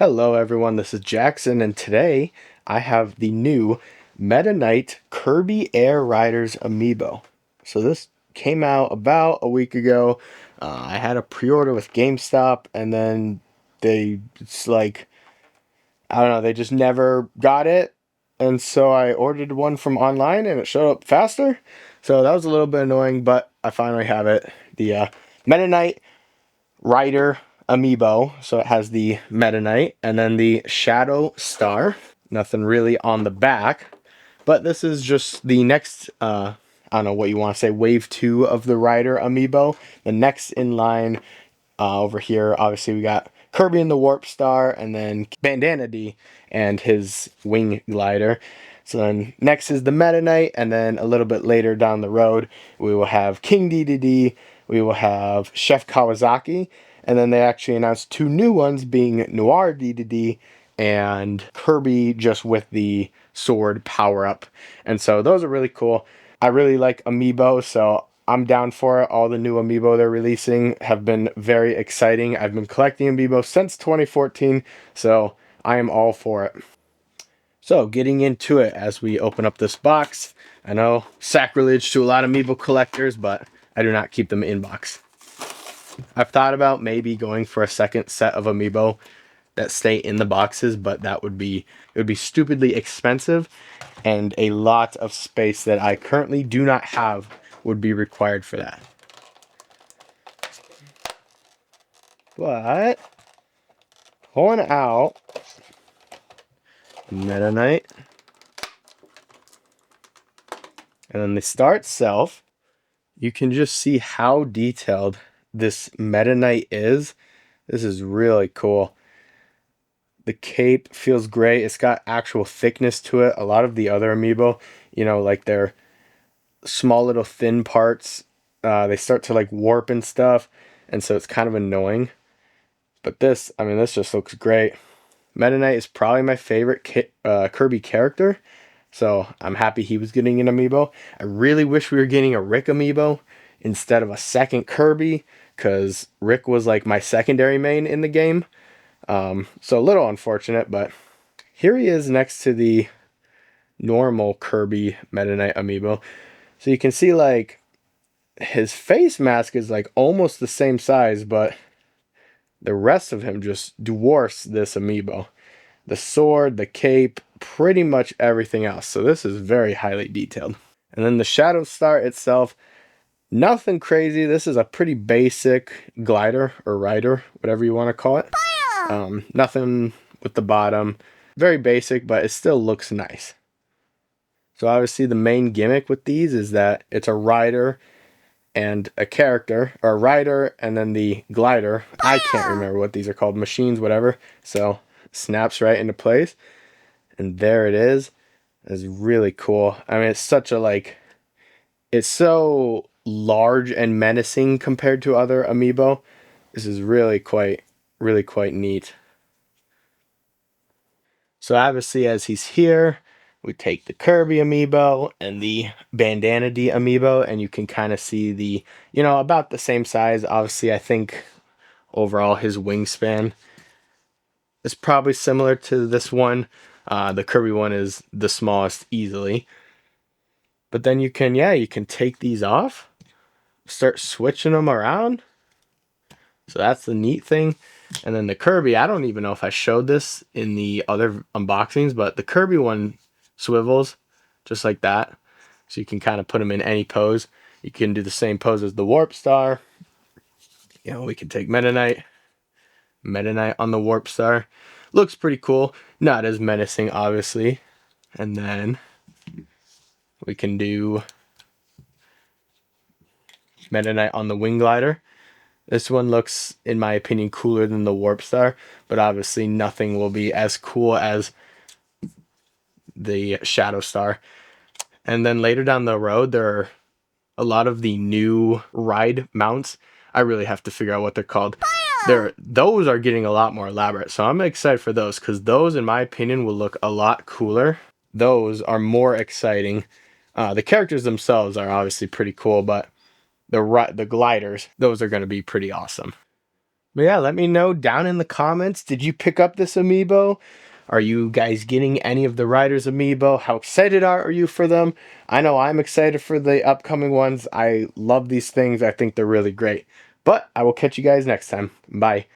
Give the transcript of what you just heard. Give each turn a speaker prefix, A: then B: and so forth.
A: Hello everyone, this is Jackson, and today I have the new Meta Knight Kirby Air Riders amiibo. So this came out about a week ago. I had a pre-order with GameStop, and then it's like, I don't know, they just never got it. And so I ordered one from online and it showed up faster. So that was a little bit annoying, but I finally have it. The Meta Knight Rider amiibo. So it has the Meta Knight and then the Shadow Star. Nothing really on the back, but this is just the next, I don't know what you want to say, wave 2 of the Rider amiibo. The next in line over here, obviously we got Kirby and the Warp Star, and then Bandana D and his wing glider. So then next is the Meta Knight, and then a little bit later down the road, we will have King DDD, we will have Chef Kawasaki, and then they actually announced 2 new ones, being Noir DDD and Kirby just with the sword power up. And so those are really cool. I really like amiibo, so I'm down for it. All the new amiibo they're releasing have been very exciting. I've been collecting amiibo since 2014, so I am all for it. So getting into it as we open up this box. I know, sacrilege to a lot of amiibo collectors, but I do not keep them in box. I've thought about maybe going for a second set of amiibo that stay in the boxes, but it would be stupidly expensive, and a lot of space that I currently do not have would be required for that. But pulling out Meta Knight, and then the star itself, you can just see how detailed this Meta Knight is. This is really cool. The cape feels great. It's got actual thickness to it. A lot of the other amiibo, you know, like their small little thin parts, they start to like warp and stuff, and so it's kind of annoying. But this, I mean, this just looks great. Meta Knight is probably my favorite Kirby character, so I'm happy he was getting an amiibo. I really wish we were getting a Rick amiibo instead of a second Kirby, because Rick was like my secondary main in the game. So a little unfortunate, but here he is next to the normal Kirby Meta Knight amiibo. So you can see like his face mask is like almost the same size, but the rest of him just dwarfs this amiibo. The sword, the cape, pretty much everything else. So this is very highly detailed. And then the Shadow Star itself, nothing crazy. This is a pretty basic glider or rider, whatever you want to call it. Nothing with the bottom. Very basic, but it still looks nice. So obviously the main gimmick with these is that it's a rider and a character, or a rider and then the glider. I can't remember what these are called, machines, whatever. So snaps right into place, and there it is. It's really cool. I mean, it's such a like, it's so large and menacing compared to other amiibo. This is really quite neat. So obviously as he's here, we take the Kirby amiibo and the Bandana D amiibo, and you can kind of see the, you know, about the same size. Obviously, I think overall his wingspan is probably similar to this one. The Kirby one is the smallest easily. But then you can, yeah, you can take these off, start switching them around. So that's the neat thing. And then the Kirby, I don't even know if I showed this in the other unboxings, but the Kirby one swivels just like that. So you can kind of put them in any pose. You can do the same pose as the Warp Star. You know, we can take Meta Knight on the Warp Star. Looks pretty cool. Not as menacing, obviously. And then we can do Meta Knight on the Wing Glider. This one looks, in my opinion, cooler than the Warp Star, but obviously nothing will be as cool as the Shadow Star. And then later down the road, there are a lot of the new ride mounts. I really have to figure out what they're called. Those are getting a lot more elaborate, so I'm excited for those, because those, in my opinion, will look a lot cooler. Those are more exciting. The characters themselves are obviously pretty cool, but the gliders, those are going to be pretty awesome. But yeah, let me know down in the comments. Did you pick up this amiibo? Are you guys getting any of the Riders amiibo? How excited are you for them? I know I'm excited for the upcoming ones. I love these things. I think they're really great. But I will catch you guys next time. Bye.